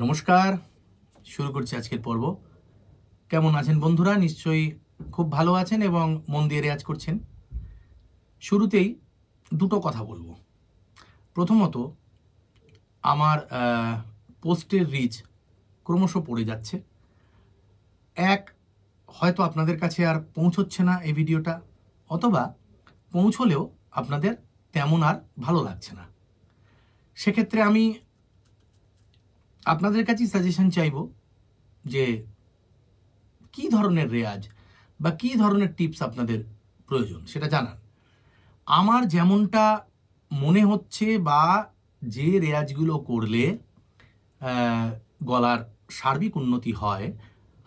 নমস্কার, শুরু করছি আজকের পর্ব। কেমন আছেন বন্ধুরা? নিশ্চয়ই খুব ভালো আছেন এবং মন দিয়ে রেয়াজ করছেন। শুরুতেই দুটো কথা বলবো। প্রথমত, আমার পোস্টের রিচ ক্রমশ পড়ে যাচ্ছে। হয়তো আপনাদের কাছে আর পৌঁছচ্ছে না এই ভিডিওটা, অথবা পৌঁছলেও আপনাদের তেমন আর ভালো লাগছে না। সেক্ষেত্রে আমি আপনাদের কাছেই সাজেশন চাইব যে কি ধরনের রেয়াজ বা কি ধরনের টিপস আপনাদের প্রয়োজন সেটা জানান। আমার যেমনটা মনে হচ্ছে বা যে রেয়াজগুলো করলে গলার সার্বিক উন্নতি হয়,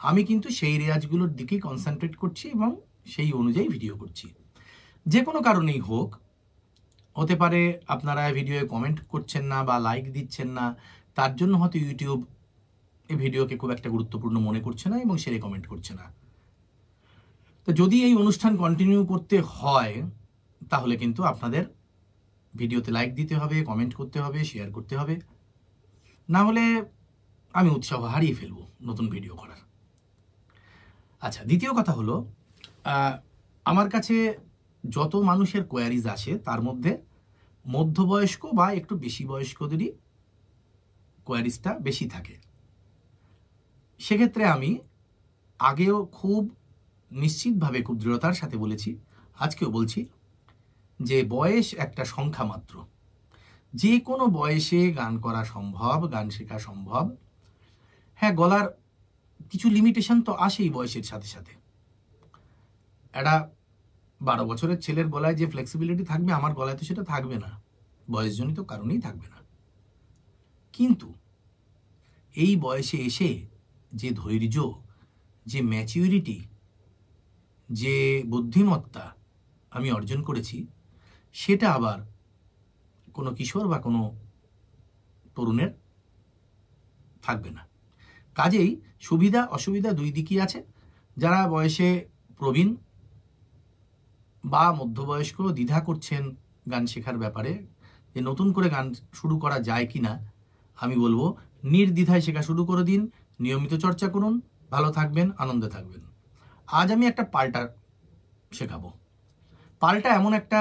আমি কিন্তু সেই রেয়াজগুলোর দিকেই কনসেন্ট্রেট করছি এবং সেই অনুযায়ী ভিডিও করছি। যে কোনো কারণেই হোক, হতে পারে আপনারা ভিডিওয়ে কমেন্ট করছেন না বা লাইক দিচ্ছেন না, তার জন্য হয়তো ইউটিউব এই ভিডিওকে খুব একটা গুরুত্বপূর্ণ মনে করছে না এবং সে রেকমেন্ড করছে না। তো যদি এই অনুষ্ঠান কন্টিনিউ করতে হয়, তাহলে কিন্তু আপনাদের ভিডিওতে লাইক দিতে হবে, কমেন্ট করতে হবে, শেয়ার করতে হবে। না হলে আমি উৎসাহ হারিয়ে ফেলবো নতুন ভিডিও করার। আচ্ছা, দ্বিতীয় কথা হলো, আমার কাছে যত মানুষের কোয়ারিজ আসে তার মধ্যে মধ্যবয়স্ক বা একটু বেশি বয়স্কদেরই কোয়ারিজটা বেশি থাকে। সেক্ষেত্রে আমি আগেও খুব নিশ্চিতভাবে, খুব দৃঢ়তার সাথে বলেছি, আজকেও বলছি যে বয়স একটা সংখ্যা মাত্র। যে কোনো বয়সে গান করা সম্ভব, গান শেখা সম্ভব। হ্যাঁ, গলার কিছু লিমিটেশন তো আসেই বয়সের সাথে সাথে। একটা 12 বছরের ছেলের গলায় যে ফ্লেক্সিবিলিটি থাকবে, আমার গলায় তো সেটা থাকবে না, বয়সজনিত কারণেই থাকবে না। কিন্তু এই বয়সে এসে যে ধৈর্য, যে ম্যাচিউরিটি, যে বুদ্ধিমত্তা আমি অর্জন করেছি, সেটা আবার কোনো কিশোর বা কোনো তরুণের থাকবে না। কাজেই সুবিধা অসুবিধা দুই দিকই আছে। যারা বয়সে প্রবীণ বা মধ্যবয়স্ক দ্বিধা করছেন গান শেখার ব্যাপারে, যে নতুন করে গান শুরু করা যায় কিনা, আমি বলবো নির্দ্বিধায় শেখা শুরু করে দিন, নিয়মিত চর্চা করুন, ভালো থাকবেন, আনন্দে থাকবেন। আজ আমি একটা পাল্টা শেখাবো। পাল্টা এমন একটা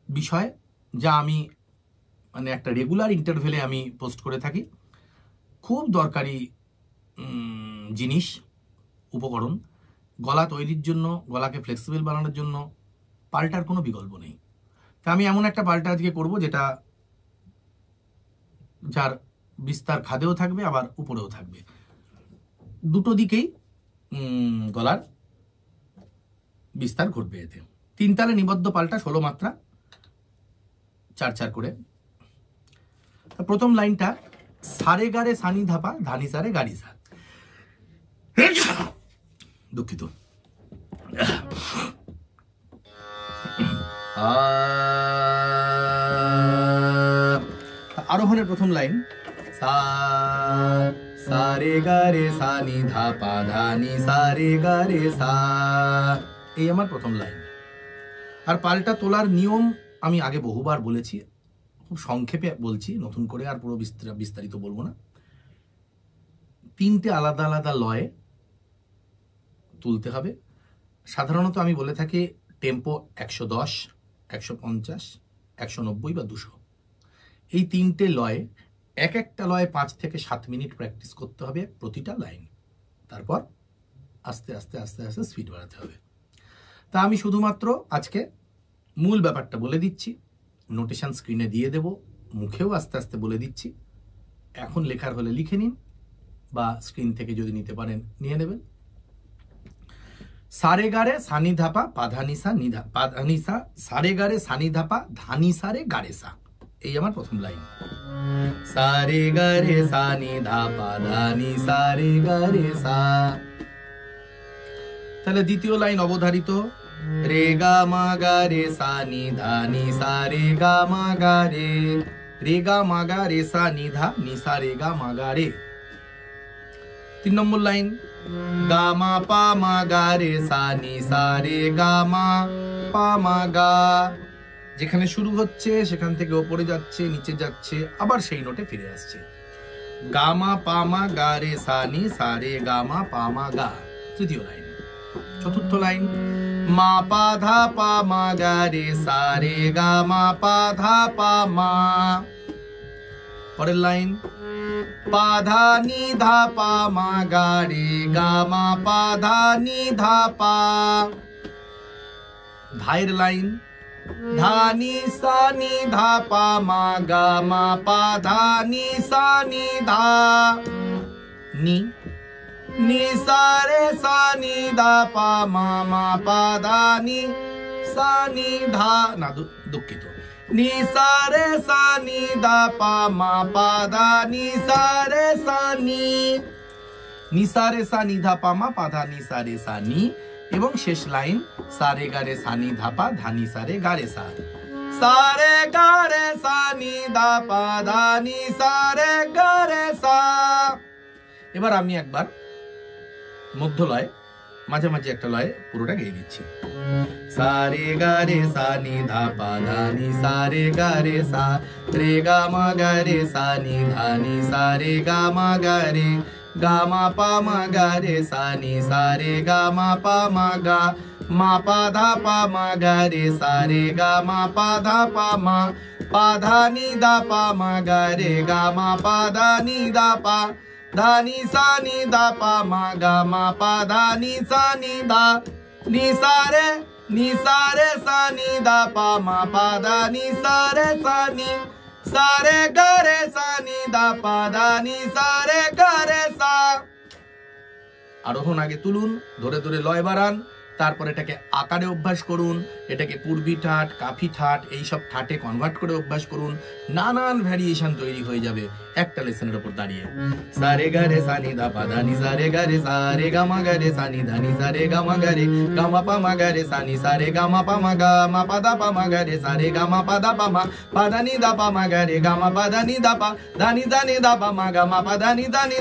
বিষয় যা আমি একটা রেগুলার ইন্টারভেলে আমি পোস্ট করে থাকি। খুব দরকারি জিনিস, উপকরণ। গলা তৈরির জন্য, গলাকে ফ্লেক্সিবল বানানোর জন্য পাল্টার কোনো বিকল্প নেই। তা আমি এমন একটা পাল্টা আজকে করবো যেটা যার বিস্তার খাদেও থাকবে আবার উপরেও থাকবে, দুটো দিকেই গলার বিস্তার ঘটবে। এতে 3 তালে নিবদ্ধ পাল্টা, 16 মাত্রা, 4-4 করে। প্রথম লাইনটা সারে গারে সানি ধাপা ধানি সারে গাড়ি সা। দুঃখিত। আরোহণের প্রথম লাইন সা সারে গারে সানি ধাপা ধানি সারে গারে সা, এই আমার প্রথম লাইন। আর পাল্টা তোলার নিয়ম আমি আগে বহুবার বলেছি, খুব সংক্ষেপে বলছি, নতুন করে আর পুরো বিস্তারিত বলবো না। 3টে আলাদা আলাদা লয়ে তুলতে হবে। সাধারণত আমি বলে থাকি টেম্পো 110, 150, 190 বা 200। এই 3টে লয়ে এক একটা লয়ে 5 থেকে 7 মিনিট প্র্যাকটিস করতে হবে প্রতিটা লাইন। তারপর আস্তে আস্তে আস্তে আস্তে স্পিড বাড়াতে হবে। তা আমি শুধুমাত্র আজকে মূল ব্যাপারটা বলে দিচ্ছি, নোটেশন স্ক্রিনে দিয়ে দেব, মুখেও আস্তে আস্তে বলে দিচ্ছি। এখন লেখার হলে লিখে নিন বা স্ক্রিন থেকে যদি নিতে পারেন নিয়ে নেবেন। সারে গারে সানি ধাপা পাধানিসা নিধা পাধানিসা, সারে গারে সানি ধাপা ধানি সারে গারে সা, এই আমার প্রথম লাইন। সারে গারে সানি ধাপা ধানি সারে গারে সা। তাহলে দ্বিতীয় লাইন অবধারিত, রে গা মা গা রে সা নি ধা নি সা রে গা মা গা রে, রে গা মা গা রে সা নি ধা নি সা রে গা মা গা রে। 3 নম্বর লাইন গা মা পা মা গা রে সা নি সা রে গা মা পা মা গা। যেখানে শুরু হচ্ছে সেখান থেকে ওপরে যাচ্ছে, নিচে যাচ্ছে, আবার সেই নোটে ফিরে আসছে। গামা পামা গা রে সা নি সা রে গামা পামা গা। তৃতীয় লাইন। চতুর্থ লাইন, মা পা ধা পা মা গা রে সা রে গামা পা ধা পা মা। পরের লাইন, পা ধা নি ধা পা মা গা রে গামা পা ধা নি ধা পা। ধায়ের লাইন, ধা নি সা নি ধা পা মা গা মা পা ধা নি সা নি ধা। নি, নি সা রে সা নি ধা পা মা মা পা ধা নি সা নি ধা। না, দুঃখিত, নি সা রে সা নি ধা পা মা পা ধা নি সা রে সা নি। নি সা রে সা নি ধা পা মা পা ধা নি সা রে সা নি। এবং শেষ লাইন, সা রে গা রে সা নি ধা পা ধা নি সা রে গা রে সা। সা রে গা রে সা নি ধা পা ধা নি সা রে গা রে সা। এবার আমি একবার মধ্য লয়, মাঝে মাঝে একটা লয় পুরোটা গেয়ে দিচ্ছি। সা রে গা রে সা নি ধা পা ধা নি সা রে গা রে সা রে গা মা গা রে সা নি ধা নি সা রে গা মা গা রে গা মা পা মা গা রে সা নি সা রে গা মা পা মা গা মা পা ধা পা মা গা রে সা রে গা মা পা ধা পা মা পা ধা নি ধা পা মা গা রে গা মা পা ধা নি ধা পা ধা নি সা নি ধা পা মা গা মা পা ধা নি সা নি ধা নি সা রে সা নি ধা পা মা পা ধা নি সা রে সা রে গা রে সা নি ধা পা ধা নি সা রে গা রে সা। আরোহণ আগে তুলুন, ধরে ধরে লয় বাড়ান, তারপর এটাকে আকারে অভ্যাস করুন, এটাকে পূর্বী ঠাট, কাফি ঠাট, এইসব ঠাটে কনভার্ট করে অভ্যাস করুন। নানান ভ্যারিয়েশন তৈরি হয়ে যাবে একটা লেসনের উপর দাঁড়িয়ে। সা রে গা রে সা নি ধা পা ধা নি সা রে গা রে সা রে গা মা গা রে সা নি ধা নি সা রে গা মা গা রে গা মা পা মা গা রে সা নি সা রে গা মা পা মা গা মা পা ধা পা মা গা রে সা রে গা মা পা ধা পা মা পা ধা নি ধা পা মা গা রে গা মা পা ধা নি ধা পা ধা নি ধা পা মা গা মা পা ধা নি ধা নি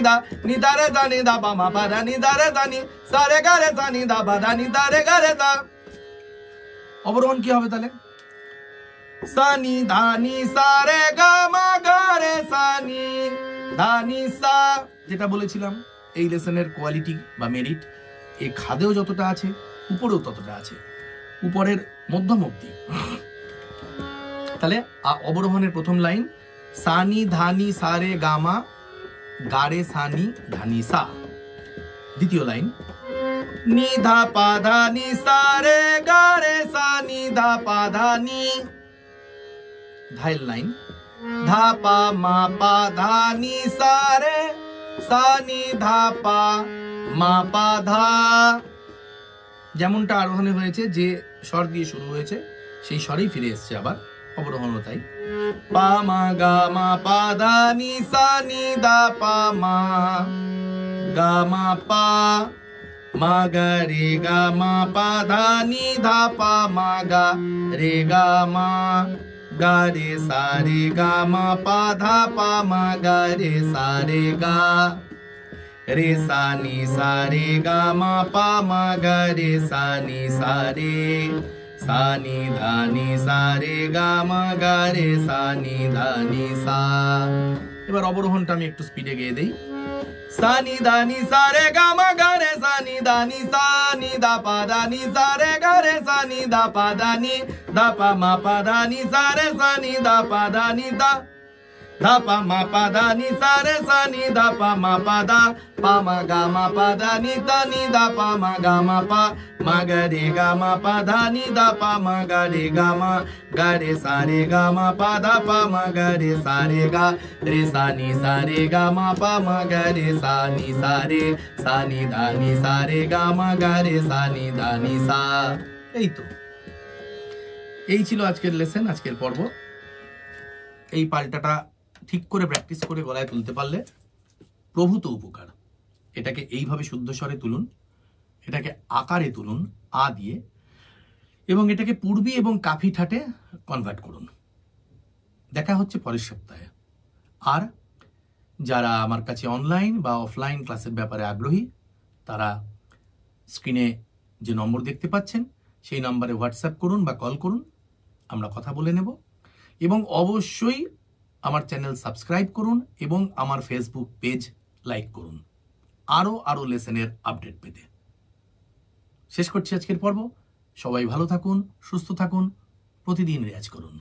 ধা রে ধা নি ধা পা মা পা ধা নি ধা রে ধা নি সা রে গা রে সা নি ধা পা ধা নি ধা রে গা রে ধা। অবরোহণ কি হবে তাহলে? সা নি ধা নি সা রে গা মা গা রে সা নি ধা নি সা। যেটা বলেছিলাম, এই লেসনের কোয়ালিটি বা মেরিট এই খাদেও যতটা আছে উপরেও ততটা আছে, উপরের মধ্যম অবধি। তাহলে অবরোহণের প্রথম লাইন, সা নি ধা নি সা রে গা মা গা রে সা নি ধা নি সা। দ্বিতীয় লাইন, নি ধা পা ধা নি সা রে গা রে সা নি ধা পা ধা নি। ধায়ের লাইন, ধা পা মা পা ধা নি সা রে সা নি ধা পা মা পা ধা। যেমনটা আরোহণে হয়েছে, যে স্বর দিয়ে শুরু হয়েছে সেই স্বরেই ফিরে এসছে আবার অবরোহণ। তাই পা মা গা মা পা ধা নি সা নি ধা পা মা গা মা পা মা গা রে গা মা পা ধা নি ধা পা মা গা রে গা মা গা রে সা রে গা মা পা ধা পা মা গা রে সা রে গা রে সা নি সা রে গা মা পা মা গা রে সা নি সা রে সা নি ধা নি সা রে গা মা গা রে সা নি ধা নি সা। এবার অবরোহণটা আমি একটু স্পিডে গেয়ে দেই। সা নি ধা নি সা রে গা মা গা রে সা নি ধা নি সা নি ধা পা ধা নি সা রে গা রে সা নি ধা পা ধা নি ধা পা মা পা ধা নি সা রে সা নি ধা পা ধা নি ধা ধা পা মা পা ধা নি সা রে সা নি ধা পা মা পা ধা পা মা গা মা পা ধা নি ধা নি ধা পা মা গা মা পা মা গা রে গা মা পা ধা নি ধা পা মা গা রে গা মা গা রে সা রে গা মা পা ধা পা মা গা রে সা রে গা রে সা নি সা রে গা মা পা মা গা রে সা নি সা রে সা নি ধা নি সা রে গা মা গা রে সা নি ধা নি সা। এই তো, এই ছিল আজকের লেসন, আজকের পর্ব। এই পাল্টাটা ঠিক করে প্র্যাকটিস করে গলায় তুলতে পারলে প্রভূত উপকার। এটাকে এইভাবে শুদ্ধ স্বরে তুলুন, এটাকে আকারে তুলুন আ দিয়ে, এবং এটাকে পূর্বী এবং কাফি ঠাটে কনভার্ট করুন। দেখা হচ্ছে পরের সপ্তাহে। আর যারা আমার কাছে অনলাইন বা অফলাইন ক্লাসের ব্যাপারে আগ্রহী, তারা স্ক্রিনে যে নম্বর দেখতে পাচ্ছেন সেই নম্বরে হোয়াটসঅ্যাপ করুন বা কল করুন, আমরা কথা বলে নেব। এবং অবশ্যই আমার চ্যানেল সাবস্ক্রাইব করুন এবং আমার ফেসবুক পেজ লাইক করুন আরও লেসনের আপডেট পেতে। শেষ করছি আজকের পর্ব। সবাই ভালো থাকুন, সুস্থ থাকুন, প্রতিদিন রেয়াজ করুন।